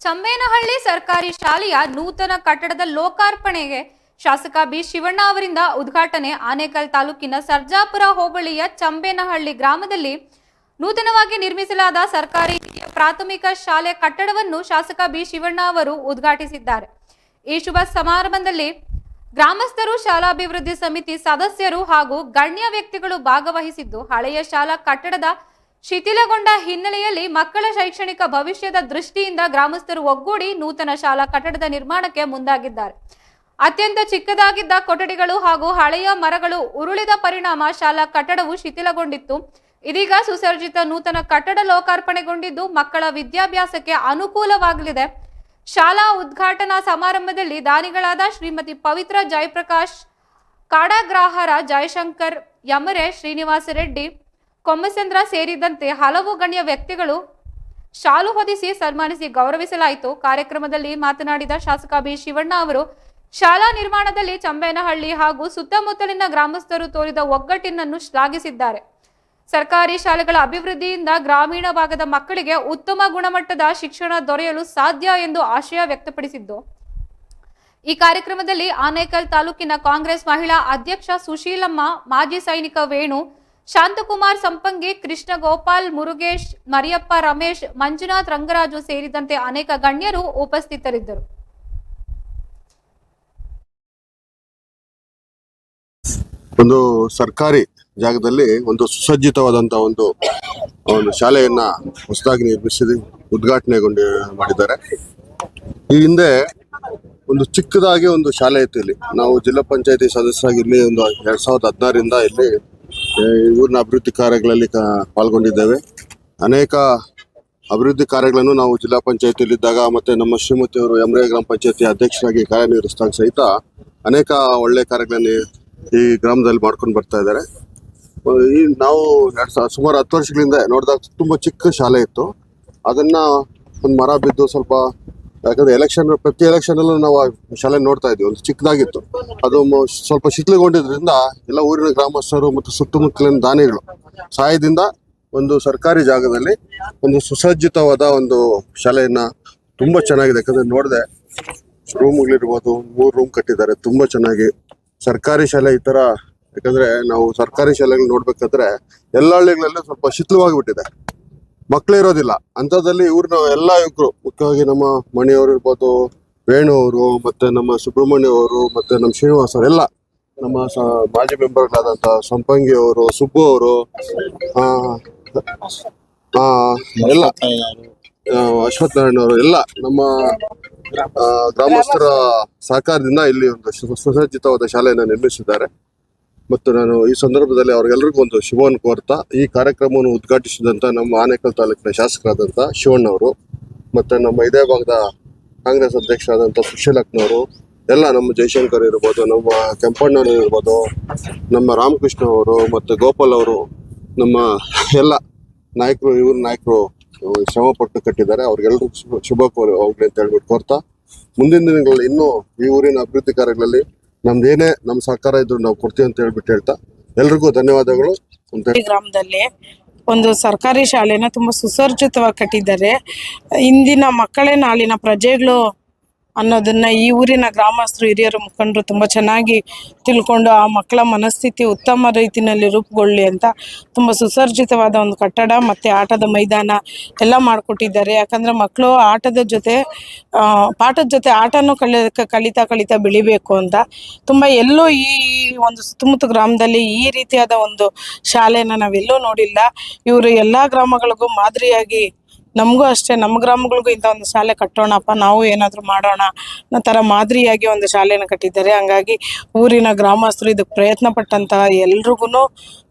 ಚಂಬೇನಹಳ್ಳಿ ಸರ್ಕಾರಿ ಶಾಲೆಯ ನೂತನ ಕಟ್ಟಡದ ಲೋಕಾರ್ಪಣೆಗೆ ಶಾಸಕ ಬಿ ಶಿವಣ್ಣ ಅವರಿಂದ ಉದ್ಘಾಟನೆ. ಆನೇಕಲ್ ತಾಲೂಕಿನ ಸರ್ಜಾಪುರ ಹೋಬಳಿಯ ಚಂಬೇನಹಳ್ಳಿ ಗ್ರಾಮದಲ್ಲಿ ನೂತನವಾಗಿ ನಿರ್ಮಿಸಲಾದ ಸರ್ಕಾರಿ ಪ್ರಾಥಮಿಕ ಶಾಲೆ ಕಟ್ಟಡವನ್ನು ಶಾಸಕ ಬಿ ಶಿವಣ್ಣ ಅವರು ಉದ್ಘಾಟಿಸಿದ್ದಾರೆ. ಈ ಶುಭ ಸಮಾರಂಭದಲ್ಲಿ ಗ್ರಾಮಸ್ಥರು, ಶಾಲಾಭಿವೃದ್ಧಿ ಸಮಿತಿ ಸದಸ್ಯರು ಹಾಗೂ ಗಣ್ಯ ವ್ಯಕ್ತಿಗಳು ಭಾಗವಹಿಸಿದ್ದು, ಹಳೆಯ ಶಾಲಾ ಕಟ್ಟಡದ ಶಿಥಿಲಗೊಂಡ ಹಿನ್ನೆಲೆಯಲ್ಲಿ ಮಕ್ಕಳ ಶೈಕ್ಷಣಿಕ ಭವಿಷ್ಯದ ದೃಷ್ಟಿಯಿಂದ ಗ್ರಾಮಸ್ಥರು ಒಗ್ಗೂಡಿ ನೂತನ ಶಾಲಾ ಕಟ್ಟಡದ ನಿರ್ಮಾಣಕ್ಕೆ ಮುಂದಾಗಿದ್ದಾರೆ. ಅತ್ಯಂತ ಚಿಕ್ಕದಾಗಿದ್ದ ಕೊಠಡಿಗಳು ಹಾಗೂ ಹಳೆಯ ಮರಗಳು ಉರುಳಿದ ಪರಿಣಾಮ ಶಾಲಾ ಕಟ್ಟಡವು ಶಿಥಿಲಗೊಂಡಿತ್ತು. ಇದೀಗ ಸುಸರ್ಜಿತ ನೂತನ ಕಟ್ಟಡ ಲೋಕಾರ್ಪಣೆಗೊಂಡಿದ್ದು ಮಕ್ಕಳ ವಿದ್ಯಾಭ್ಯಾಸಕ್ಕೆ ಅನುಕೂಲವಾಗಲಿದೆ. ಶಾಲಾ ಉದ್ಘಾಟನಾ ಸಮಾರಂಭದಲ್ಲಿ ದಾನಿಗಳಾದ ಶ್ರೀಮತಿ ಪವಿತ್ರ ಜಯಪ್ರಕಾಶ್, ಕಾಡಗ್ರಾಹರ ಜಯಶಂಕರ್, ಯಮರೆ ಶ್ರೀನಿವಾಸ ರೆಡ್ಡಿ, ಕೊಮ್ಮಸಂದ್ರ ಸೇರಿದಂತೆ ಹಲವು ಗಣ್ಯ ವ್ಯಕ್ತಿಗಳು ಶಾಲು ಹೊದಿಸಿ ಸನ್ಮಾನಿಸಿ ಗೌರವಿಸಲಾಯಿತು. ಕಾರ್ಯಕ್ರಮದಲ್ಲಿ ಮಾತನಾಡಿದ ಶಾಸಕ ಬಿ ಶಿವಣ್ಣ ಅವರು ಶಾಲಾ ನಿರ್ಮಾಣದಲ್ಲಿ ಚಂಬೇನಹಳ್ಳಿ ಹಾಗೂ ಸುತ್ತಮುತ್ತಲಿನ ಗ್ರಾಮಸ್ಥರು ತೋರಿದ ಒಗ್ಗಟ್ಟಿನನ್ನು ಶ್ಲಾಘಿಸಿದ್ದಾರೆ. ಸರ್ಕಾರಿ ಶಾಲೆಗಳ ಅಭಿವೃದ್ಧಿಯಿಂದ ಗ್ರಾಮೀಣ ಭಾಗದ ಮಕ್ಕಳಿಗೆ ಉತ್ತಮ ಗುಣಮಟ್ಟದ ಶಿಕ್ಷಣ ದೊರೆಯಲು ಸಾಧ್ಯ ಎಂದು ಆಶಯ ವ್ಯಕ್ತಪಡಿಸಿದ್ದು, ಈ ಕಾರ್ಯಕ್ರಮದಲ್ಲಿ ಆನೇಕಲ್ ತಾಲೂಕಿನ ಕಾಂಗ್ರೆಸ್ ಮಹಿಳಾ ಅಧ್ಯಕ್ಷ ಸುಶೀಲಮ್ಮ, ಮಾಜಿ ಸೈನಿಕ ವೇಣು, ಶಾಂತಕುಮಾರ್ ಸಂಪಂಗಿ, ಕೃಷ್ಣ ಗೋಪಾಲ್, ಮುರುಗೇಶ್, ಮರಿಯಪ್ಪ, ರಮೇಶ್, ಮಂಜುನಾಥ್, ರಂಗರಾಜು ಸೇರಿದಂತೆ ಅನೇಕ ಗಣ್ಯರು ಉಪಸ್ಥಿತರಿದ್ದರು. ಒಂದು ಸರ್ಕಾರಿ ಜಾಗದಲ್ಲಿ ಒಂದು ಸುಸಜ್ಜಿತವಾದಂತಹ ಒಂದು ಶಾಲೆಯನ್ನ ಹೊಸದಾಗಿ ನಿರ್ಮಿಸಿ ಮಾಡಿದ್ದಾರೆ. ಈ ಹಿಂದೆ ಒಂದು ಚಿಕ್ಕದಾಗಿ ಒಂದು ಶಾಲೆ ಇತ್ತು. ಇಲ್ಲಿ ನಾವು ಜಿಲ್ಲಾ ಪಂಚಾಯತಿ ಸದಸ್ಯರಾಗಿ ಇಲ್ಲಿ ಒಂದು 2016ರಿಂದ ಇಲ್ಲಿ ಊರಿನ ಅಭಿವೃದ್ಧಿ ಕಾರ್ಯಗಳಲ್ಲಿ ಪಾಲ್ಗೊಂಡಿದ್ದೇವೆ. ಅನೇಕ ಅಭಿವೃದ್ಧಿ ಕಾರ್ಯಗಳನ್ನು ನಾವು ಜಿಲ್ಲಾ ಪಂಚಾಯತಿಯಲ್ಲಿದ್ದಾಗ ಮತ್ತೆ ನಮ್ಮ ಶ್ರೀಮತಿಯವರು ಯಮರೆ ಗ್ರಾಮ ಪಂಚಾಯತಿ ಅಧ್ಯಕ್ಷರಾಗಿ ಕಾರ್ಯನಿರ್ವಹಿಸಿದಾಗ ಸಹಿತ ಅನೇಕ ಒಳ್ಳೆ ಕಾರ್ಯಗಳನ್ನು ಈ ಗ್ರಾಮದಲ್ಲಿ ಮಾಡ್ಕೊಂಡು ಬರ್ತಾ ಇದ್ದಾರೆ. ಈ ನಾವು ಸುಮಾರು 10 ವರ್ಷಗಳಿಂದ ನೋಡಿದಾಗ ತುಂಬಾ ಚಿಕ್ಕ ಶಾಲೆ ಇತ್ತು. ಅದನ್ನ ಒಂದು ಮರ ಬಿದ್ದು ಸ್ವಲ್ಪ, ಯಾಕಂದ್ರೆ ಪ್ರತಿ ಎಲೆಕ್ಷನ್ ಅಲ್ಲೂ ನಾವು ಶಾಲೆ ನೋಡ್ತಾ ಇದ್ವಿ. ಒಂದು ಚಿಕ್ಕದಾಗಿತ್ತು, ಅದು ಸ್ವಲ್ಪ ಶಿಥಿಲಗೊಂಡಿದ್ರಿಂದ ಎಲ್ಲ ಊರಿನ ಗ್ರಾಮಸ್ಥರು ಮತ್ತು ಸುತ್ತಮುತ್ತಲಿನ ದಾನಿಗಳು ಸಹಾಯದಿಂದ ಒಂದು ಸರ್ಕಾರಿ ಜಾಗದಲ್ಲಿ ಒಂದು ಸುಸಜ್ಜಿತವಾದ ಒಂದು ಶಾಲೆಯನ್ನ ತುಂಬಾ ಚೆನ್ನಾಗಿದೆ. ಯಾಕಂದ್ರೆ ನೋಡಿದೆ, ರೂಮ್ಗಳಿರ್ಬೋದು, 3 ರೂಮ್ ಕಟ್ಟಿದ್ದಾರೆ ತುಂಬಾ ಚೆನ್ನಾಗಿ. ಸರ್ಕಾರಿ ಶಾಲೆ ಈ ತರ, ಯಾಕಂದ್ರೆ ನಾವು ಸರ್ಕಾರಿ ಶಾಲೆಗಳು ನೋಡ್ಬೇಕಾದ್ರೆ ಎಲ್ಲ ಹಳ್ಳಿಗಳಲ್ಲಿ ಸ್ವಲ್ಪ ಶಿಥಿಲವಾಗಿ ಬಿಟ್ಟಿದೆ, ಮಕ್ಕಳು ಇರೋದಿಲ್ಲ. ಅಂಥದ್ದಲ್ಲಿ ಊರಿನ ಎಲ್ಲ ಯುವಕರು, ಮುಖ್ಯವಾಗಿ ನಮ್ಮ ಮಣಿಯವರು ಇರ್ಬೋದು, ವೇಣು ಅವರು, ಮತ್ತೆ ನಮ್ಮ ಸುಬ್ರಹ್ಮಣ್ಯ ಅವರು, ಮತ್ತೆ ನಮ್ಮ ಶ್ರೀನಿವಾಸ್ ಅವರು, ಎಲ್ಲ ನಮ್ಮ ಮಾಜಿ ಮೆಂಬರ್ಗಳಾದಂಥ ಸಂಪಂಗಿ ಅವರು, ಸುಬ್ಬು ಅವರು, ಎಲ್ಲ ಅಶ್ವಥ್ ನಾರಾಯಣ ಅವರು, ಎಲ್ಲ ನಮ್ಮ ಗ್ರಾಮಸ್ಥರ ಸಹಕಾರದಿಂದ ಇಲ್ಲಿ ಒಂದು ಸುಸಜ್ಜಿತವಾದ ಶಾಲೆಯನ್ನು ನಿರ್ಮಿಸಿದ್ದಾರೆ. ಮತ್ತು ನಾನು ಈ ಸಂದರ್ಭದಲ್ಲಿ ಅವ್ರಿಗೆಲ್ಲರಿಗೂ ಒಂದು ಶುಭವನ್ನು ಕೋರ್ತಾ ಈ ಕಾರ್ಯಕ್ರಮವನ್ನು ಉದ್ಘಾಟಿಸಿದಂಥ ನಮ್ಮ ಆನೇಕಲ್ ತಾಲೂಕಿನ ಶಾಸಕರಾದಂಥ ಶಿವಣ್ಣ ಅವರು, ಮತ್ತು ನಮ್ಮ ಇದೇ ಭಾಗದ ಕಾಂಗ್ರೆಸ್ ಅಧ್ಯಕ್ಷರಾದಂಥ ಸುಶೀಲಕ್ಕನವರು, ಎಲ್ಲ ನಮ್ಮ ಜಯಶಂಕರ್ ಇರ್ಬೋದು, ನಮ್ಮ ಕೆಂಪಣ್ಣವರು ಇರ್ಬೋದು, ನಮ್ಮ ರಾಮಕೃಷ್ಣ ಅವರು ಮತ್ತು ಗೋಪಾಲ್ ಅವರು, ನಮ್ಮ ಎಲ್ಲ ನಾಯಕರು, ಇವ್ರ ನಾಯಕರು ಶ್ರಮ ಪಟ್ಟು ಕಟ್ಟಿದ್ದಾರೆ. ಅವ್ರಿಗೆಲ್ಲರಿಗೂ ಶುಭ ಹೋಗ್ಲಿ ಅಂತ ಹೇಳ್ಬಿಟ್ಟು ಕೋರ್ತಾ, ಮುಂದಿನ ದಿನಗಳಲ್ಲಿ ಇನ್ನೂ ಈ ಊರಿನ ಅಭಿವೃದ್ಧಿ ಕಾರ್ಯಗಳಲ್ಲಿ ನಮ್ದೇನೇ ನಮ್ಮ ಸಹಕಾರ ಇದ್ರು ನಾವು ಕೊಡ್ತೀವಿ ಅಂತ ಹೇಳ್ಬಿಟ್ಟು ಹೇಳ್ತಾ ಎಲ್ರಿಗೂ ಧನ್ಯವಾದಗಳು. ಗ್ರಾಮದಲ್ಲಿ ಒಂದು ಸರ್ಕಾರಿ ಶಾಲೆನ ತುಂಬಾ ಸುಸರ್ಜಿತವಾಗಿ ಕಟ್ಟಿದ್ದಾರೆ. ಇಂದಿನ ಮಕ್ಕಳೇ ನಾಳಿನ ಪ್ರಜೆಗಳು ಅನ್ನೋದನ್ನ ಈ ಊರಿನ ಗ್ರಾಮಸ್ಥರು, ಹಿರಿಯರು, ಮುಖಂಡರು ತುಂಬಾ ಚೆನ್ನಾಗಿ ತಿಳ್ಕೊಂಡು ಆ ಮಕ್ಕಳ ಮನಸ್ಥಿತಿ ಉತ್ತಮ ರೀತಿಯಲ್ಲಿ ರೂಪುಗೊಳ್ಳಿ ಅಂತ ತುಂಬಾ ಸುಸರ್ಜಿತವಾದ ಒಂದು ಕಟ್ಟಡ ಮತ್ತೆ ಆಟದ ಮೈದಾನ ಎಲ್ಲ ಮಾಡಿಕೊಟ್ಟಿದ್ದಾರೆ. ಯಾಕಂದ್ರೆ ಮಕ್ಕಳು ಆಟದ ಜೊತೆ ಪಾಠದ ಜೊತೆ ಆಟನೂ ಕಲಿತಾ ಬೆಳಿಬೇಕು ಅಂತ ತುಂಬಾ ಎಲ್ಲೂ ಈ ಒಂದು ಸುತ್ತಮುತ್ತ ಗ್ರಾಮದಲ್ಲಿ ಈ ರೀತಿಯಾದ ಒಂದು ಶಾಲೆನ ನಾವೆಲ್ಲೂ ನೋಡಿಲ್ಲ. ಇವರು ಎಲ್ಲಾ ಗ್ರಾಮಗಳಿಗೂ ಮಾದರಿಯಾಗಿ, ನಮಗೂ ಅಷ್ಟೇ, ನಮ್ಮ ಗ್ರಾಮಗಳಿಗೂ ಇಂಥ ಒಂದು ಶಾಲೆ ಕಟ್ಟೋಣಪ್ಪ, ನಾವು ಏನಾದರೂ ಮಾಡೋಣ ಅನ್ನೋ ಥರ ಮಾದರಿಯಾಗಿ ಒಂದು ಶಾಲೆನ ಕಟ್ಟಿದ್ದಾರೆ. ಹಂಗಾಗಿ ಊರಿನ ಗ್ರಾಮಸ್ಥರು ಇದಕ್ಕೆ ಪ್ರಯತ್ನ ಪಟ್ಟಂತಹ ಎಲ್ರಿಗೂ,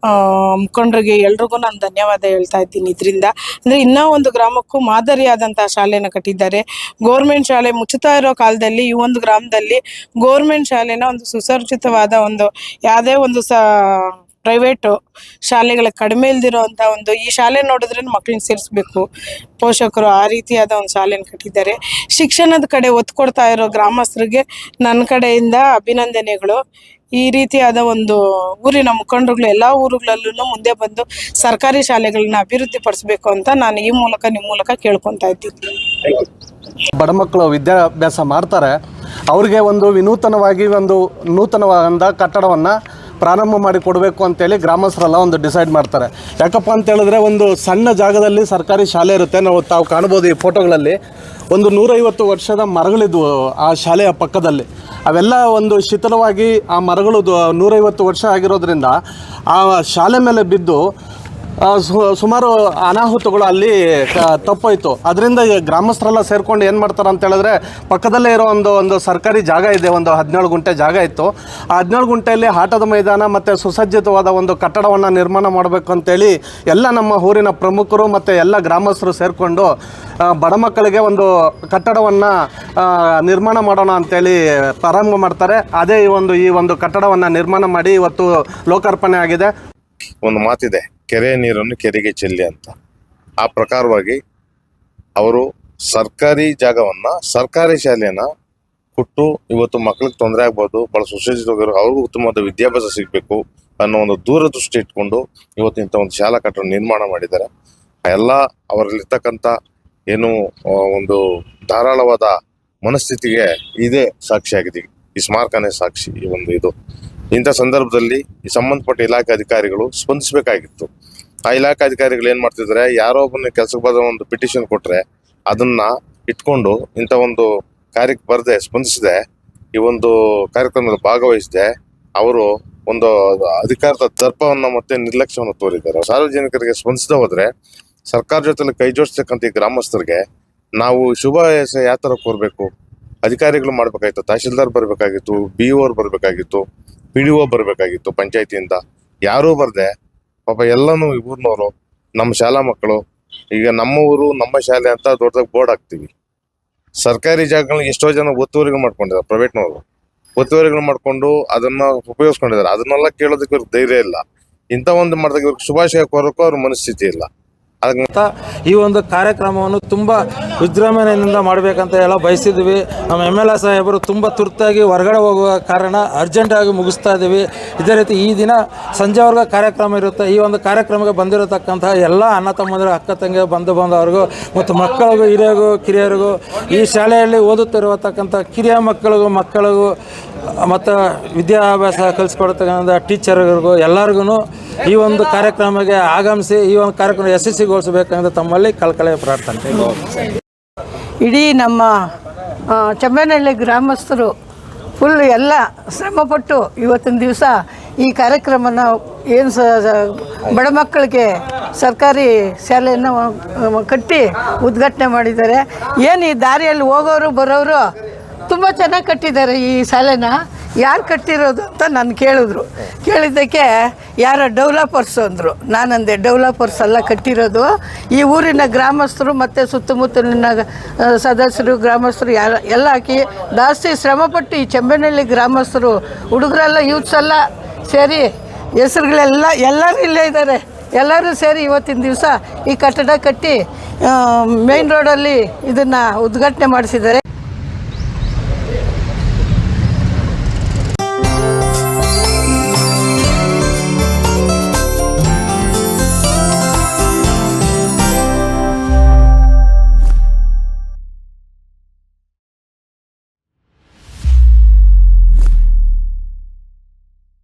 ಮುಖಂಡರಿಗೆ ಎಲ್ರಿಗೂ ನಾನು ಧನ್ಯವಾದ ಹೇಳ್ತಾ ಇದ್ದೀನಿ. ಇದರಿಂದ ಅಂದರೆ ಇನ್ನೂ ಒಂದು ಗ್ರಾಮಕ್ಕೂ ಮಾದರಿಯಾದಂತಹ ಶಾಲೆನ ಕಟ್ಟಿದ್ದಾರೆ. ಗೋರ್ಮೆಂಟ್ ಶಾಲೆ ಮುಚ್ಚುತ್ತಾ ಇರೋ ಕಾಲದಲ್ಲಿ ಈ ಒಂದು ಗ್ರಾಮದಲ್ಲಿ ಗೋರ್ಮೆಂಟ್ ಶಾಲೆನ ಒಂದು ಸುಸರ್ಜಿತವಾದ ಒಂದು ಯಾವುದೇ ಒಂದು ಪ್ರೈವೇಟು ಶಾಲೆಗಳಿಗೆ ಕಡಿಮೆ ಇಲ್ದಿರೋಂಥ ಒಂದು ಈ ಶಾಲೆ ನೋಡಿದ್ರೆ ಮಕ್ಕಳನ್ನ ಸೇರಿಸ್ಬೇಕು ಪೋಷಕರು, ಆ ರೀತಿಯಾದ ಒಂದು ಶಾಲೆನ ಕಟ್ಟಿದ್ದಾರೆ. ಶಿಕ್ಷಣದ ಕಡೆ ಒತ್ತು ಕೊಡ್ತಾ ಇರೋ ಗ್ರಾಮಸ್ಥರಿಗೆ ನನ್ನ ಕಡೆಯಿಂದ ಅಭಿನಂದನೆಗಳು. ಈ ರೀತಿಯಾದ ಒಂದು ಊರಿನ ಮುಖಂಡರುಗಳು ಎಲ್ಲ ಊರುಗಳಲ್ಲೂ ಮುಂದೆ ಬಂದು ಸರ್ಕಾರಿ ಶಾಲೆಗಳನ್ನ ಅಭಿವೃದ್ಧಿ ಪಡಿಸಬೇಕು ಅಂತ ನಾನು ಈ ಮೂಲಕ ನಿಮ್ಮ ಮೂಲಕ ಕೇಳ್ಕೊತಾ ಇದ್ದೀನಿ. ಬಡ ಮಕ್ಕಳು ವಿದ್ಯಾಭ್ಯಾಸ ಮಾಡ್ತಾರೆ, ಅವ್ರಿಗೆ ಒಂದು ವಿನೂತನವಾಗಿ ಒಂದು ನೂತನವಾದ ಕಟ್ಟಡವನ್ನು ಪ್ರಾರಂಭ ಮಾಡಿ ಕೊಡಬೇಕು ಅಂತೇಳಿ ಗ್ರಾಮಸ್ಥರೆಲ್ಲ ಒಂದು ಡಿಸೈಡ್ ಮಾಡ್ತಾರೆ. ಯಾಕಪ್ಪ ಅಂತ ಹೇಳಿದ್ರೆ ಒಂದು ಸಣ್ಣ ಜಾಗದಲ್ಲಿ ಸರ್ಕಾರಿ ಶಾಲೆ ಇರುತ್ತೆ. ತಾವು ಕಾಣ್ಬೋದು ಈ ಫೋಟೋಗಳಲ್ಲಿ ಒಂದು 150 ವರ್ಷದ ಮರಗಳಿದ್ವು ಆ ಶಾಲೆಯ ಪಕ್ಕದಲ್ಲಿ. ಅವೆಲ್ಲ ಒಂದು ಶಿಥಿಲವಾಗಿ ಆ ಮರಗಳು 150 ವರ್ಷ ಆಗಿರೋದ್ರಿಂದ ಆ ಶಾಲೆ ಮೇಲೆ ಬಿದ್ದು ಸುಮಾರು ಅನಾಹುತಗಳು ಅಲ್ಲಿ ತಪ್ಪೋಯ್ತು. ಅದರಿಂದ ಗ್ರಾಮಸ್ಥರೆಲ್ಲ ಸೇರ್ಕೊಂಡು ಏನು ಮಾಡ್ತಾರೆ ಅಂತ ಹೇಳಿದ್ರೆ, ಪಕ್ಕದಲ್ಲೇ ಇರೋ ಒಂದು ಸರ್ಕಾರಿ ಜಾಗ ಇದೆ, ಒಂದು 17 ಗುಂಟೆ ಜಾಗ ಇತ್ತು. ಆ 17 ಗುಂಟೆಯಲ್ಲಿ ಆಟದ ಮೈದಾನ ಮತ್ತು ಸುಸಜ್ಜಿತವಾದ ಒಂದು ಕಟ್ಟಡವನ್ನು ನಿರ್ಮಾಣ ಮಾಡಬೇಕು ಅಂತೇಳಿ ಎಲ್ಲ ನಮ್ಮ ಊರಿನ ಪ್ರಮುಖರು ಮತ್ತು ಎಲ್ಲ ಗ್ರಾಮಸ್ಥರು ಸೇರಿಕೊಂಡು ಬಡ ಮಕ್ಕಳಿಗೆ ಒಂದು ಕಟ್ಟಡವನ್ನು ನಿರ್ಮಾಣ ಮಾಡೋಣ ಅಂತೇಳಿ ಪ್ರಾರಂಭ ಮಾಡ್ತಾರೆ. ಅದೇ ಈ ಒಂದು ಕಟ್ಟಡವನ್ನು ನಿರ್ಮಾಣ ಮಾಡಿ ಇವತ್ತು ಲೋಕಾರ್ಪಣೆ ಆಗಿದೆ. ಒಂದು ಮಾತಿದೆ, ಕೆರೆ ನೀರನ್ನು ಕೆರೆಗೆ ಚೆಲ್ಲಿ ಅಂತ. ಆ ಪ್ರಕಾರವಾಗಿ ಅವರು ಸರ್ಕಾರಿ ಜಾಗವನ್ನ, ಸರ್ಕಾರಿ ಶಾಲೆಯನ್ನ ಕೊಟ್ಟು ಇವತ್ತು ಮಕ್ಕಳಿಗೆ ತೊಂದರೆ ಆಗ್ಬೋದು, ಬಹಳ ಸುಸಜ್ಜಿತವಾಗಿರೋ ಅವ್ರಿಗೂ ಉತ್ತಮವಾದ ವಿದ್ಯಾಭ್ಯಾಸ ಸಿಗಬೇಕು ಅನ್ನೋ ಒಂದು ದೂರದೃಷ್ಟಿ ಇಟ್ಕೊಂಡು ಇವತ್ತು ಇಂಥ ಒಂದು ಶಾಲಾ ಕಟ್ಟಡ ನಿರ್ಮಾಣ ಮಾಡಿದ್ದಾರೆ. ಎಲ್ಲ ಅವರಲ್ಲಿರ್ತಕ್ಕಂಥ ಏನು ಒಂದು ಧಾರಾಳವಾದ ಮನಸ್ಥಿತಿಗೆ ಇದೇ ಸಾಕ್ಷಿಯಾಗಿದೆ. ಈ ಸ್ಮಾರಕನೇ ಸಾಕ್ಷಿ. ಈ ಒಂದು ಇದು ಇಂಥ ಸಂದರ್ಭದಲ್ಲಿ ಈ ಸಂಬಂಧಪಟ್ಟ ಇಲಾಖೆ ಅಧಿಕಾರಿಗಳು ಸ್ಪಂದಿಸಬೇಕಾಗಿತ್ತು. ಆ ಇಲಾಖೆ ಅಧಿಕಾರಿಗಳು ಏನ್ ಮಾಡ್ತಿದ್ದಾರೆ, ಯಾರೋ ಒಬ್ಬನ ಕೆಲಸಕ್ಕೆ ಬರೋ ಒಂದು ಪಿಟಿಷನ್ ಕೊಟ್ರೆ ಅದನ್ನ ಇಟ್ಕೊಂಡು ಇಂಥ ಒಂದು ಕಾರ್ಯಕ್ಕೆ ಬರದೆ ಸ್ಪಂದಿಸದೆ ಈ ಒಂದು ಕಾರ್ಯಕ್ರಮದಲ್ಲಿ ಭಾಗವಹಿಸದೆ ಅವರು ಒಂದು ಅಧಿಕಾರದ ದರ್ಪವನ್ನು ಮತ್ತೆ ನಿರ್ಲಕ್ಷ್ಯವನ್ನು ತೋರಿದ್ದಾರೆ. ಸಾರ್ವಜನಿಕರಿಗೆ ಸ್ಪಂದಿಸದೆ ಹೋದ್ರೆ ಸರ್ಕಾರ ಜೊತೆ ಕೈ ಜೋಡಿಸ್ತಕ್ಕಂಥ ಈ ಗ್ರಾಮಸ್ಥರಿಗೆ ನಾವು ಶುಭ ಯಾವ ತರ ಕೋರ್ಬೇಕು? ಅಧಿಕಾರಿಗಳು ಮಾಡ್ಬೇಕಾಗಿತ್ತು, ತಹಶೀಲ್ದಾರ್ ಬರ್ಬೇಕಾಗಿತ್ತು, BO ಬರ್ಬೇಕಾಗಿತ್ತು, PDO ಬರ್ಬೇಕಾಗಿತ್ತು ಪಂಚಾಯತಿಯಿಂದ. ಯಾರೂ ಬರ್ದೆ ಪಾಪ ಎಲ್ಲನೂ ಈ ಊರಿನವರು, ನಮ್ಮ ಶಾಲಾ ಮಕ್ಕಳು, ಈಗ ನಮ್ಮ ಊರು ನಮ್ಮ ಶಾಲೆ ಅಂತ ದೊಡ್ಡದಾಗಿ ಬೋರ್ಡ್ ಹಾಕ್ತಿವಿ. ಸರ್ಕಾರಿ ಜಾಗಗಳನ್ನ ಎಷ್ಟೋ ಜನ ಒತ್ತುವರಿಗಳು ಮಾಡ್ಕೊಂಡಿದ್ದಾರೆ, ಪ್ರೈವೇಟ್ನವರು ಒತ್ತುವರಿಗಳು ಮಾಡ್ಕೊಂಡು ಅದನ್ನ ಉಪಯೋಗಿಸ್ಕೊಂಡಿದ್ದಾರೆ. ಅದನ್ನೆಲ್ಲ ಕೇಳೋದಕ್ಕೆ ಇವ್ರಿಗೆ ಧೈರ್ಯ ಇಲ್ಲ. ಇಂಥ ಒಂದು ಮಾಡಿದಾಗ ಇವ್ರಿಗೆ ಶುಭಾಶಯ ಕೋರಕ್ಕೂ ಅವ್ರ ಮನಸ್ಥಿತಿ ಇಲ್ಲ. ಅಂತ ಈ ಒಂದು ಕಾರ್ಯಕ್ರಮವನ್ನು ತುಂಬ ವಿಜೃಂಭಣೆಯಿಂದ ಮಾಡಬೇಕಂತ ಎಲ್ಲ ಬಯಸಿದ್ವಿ. ನಮ್ಮ MLA ಸಾಹೇಬರು ತುಂಬ ತುರ್ತಾಗಿ ಹೊರಗಡೆ ಹೋಗುವ ಕಾರಣ ಅರ್ಜೆಂಟಾಗಿ ಮುಗಿಸ್ತಾ ಇದ್ದೀವಿ. ಇದೇ ರೀತಿ ಈ ದಿನ ಸಂಜೆವರೆಗೂ ಕಾರ್ಯಕ್ರಮ ಇರುತ್ತೆ. ಈ ಒಂದು ಕಾರ್ಯಕ್ರಮಕ್ಕೆ ಬಂದಿರತಕ್ಕಂತಹ ಎಲ್ಲ ಅಣ್ಣ ತಮ್ಮಂದಿರು, ಅಕ್ಕ ತಂಗಿ, ಬಂಧು ಬಾಂಧವರಿಗೂ ಮತ್ತು ಮಕ್ಕಳಿಗೂ, ಹಿರಿಯರಿಗೂ, ಕಿರಿಯರಿಗೂ, ಈ ಶಾಲೆಯಲ್ಲಿ ಓದುತ್ತಿರತಕ್ಕಂಥ ಕಿರಿಯ ಮಕ್ಕಳಿಗೂ ಮತ್ತು ವಿದ್ಯಾಭ್ಯಾಸ ಕಲಿಸ್ಕೊಡ್ತಕ್ಕಂಥ ಟೀಚರ್ಗಳಿಗೂ ಎಲ್ಲರಿಗೂ ಈ ಒಂದು ಕಾರ್ಯಕ್ರಮಕ್ಕೆ ಆಗಮಿಸಿ ಈ ಒಂದು ಕಾರ್ಯಕ್ರಮ ಯಶಸ್ವಿಗೊಳಿಸಬೇಕಂತ ತಮ್ಮಲ್ಲಿ ಕಳಕಳಿಯ ಪ್ರಾರ್ಥನೆ. ಇಡೀ ನಮ್ಮ ಚಂಬೇನಹಳ್ಳಿ ಗ್ರಾಮಸ್ಥರು ಫುಲ್ ಎಲ್ಲ ಶ್ರಮಪಟ್ಟು ಇವತ್ತಿನ ದಿವಸ ಈ ಕಾರ್ಯಕ್ರಮನ ಏನು ಬಡ ಮಕ್ಕಳಿಗೆ ಸರ್ಕಾರಿ ಶಾಲೆಯನ್ನು ಕಟ್ಟಿ ಉದ್ಘಾಟನೆ ಮಾಡಿದ್ದಾರೆ. ಏನು ಈ ದಾರಿಯಲ್ಲಿ ಹೋಗೋರು ಬರೋರು ತುಂಬ ಚೆನ್ನಾಗಿ ಕಟ್ಟಿದ್ದಾರೆ ಈ ಶಾಲೆನ. ಯಾರು ಕಟ್ಟಿರೋದು ಅಂತ ನಾನು ಕೇಳಿದ್ದಕ್ಕೆ ಯಾರೋ ಡೆವಲಪರ್ಸ್ ಅಂದರು. ನಾನಂದೆ ಡೆವಲಪರ್ಸ್ ಎಲ್ಲ ಕಟ್ಟಿರೋದು ಈ ಊರಿನ ಗ್ರಾಮಸ್ಥರು ಮತ್ತು ಸುತ್ತಮುತ್ತಲಿನ ಸದಸ್ಯರು, ಗ್ರಾಮಸ್ಥರು ಎಲ್ಲ ಹಾಕಿ ಜಾಸ್ತಿ ಶ್ರಮಪಟ್ಟು ಈ ಚಂಬೇನಹಳ್ಳಿ ಗ್ರಾಮಸ್ಥರು, ಹುಡುಗರೆಲ್ಲ, ಯೂತ್ಸ್ ಎಲ್ಲ ಸೇರಿ ಹೆಸರುಗಳೆಲ್ಲ ಎಲ್ಲರೂ ಇಲ್ಲೇ ಇದ್ದಾರೆ. ಎಲ್ಲರೂ ಸೇರಿ ಇವತ್ತಿನ ದಿವಸ ಈ ಕಟ್ಟಡ ಕಟ್ಟಿ ಮೇನ್ ರೋಡಲ್ಲಿ ಇದನ್ನು ಉದ್ಘಾಟನೆ ಮಾಡಿಸಿದ್ದಾರೆ.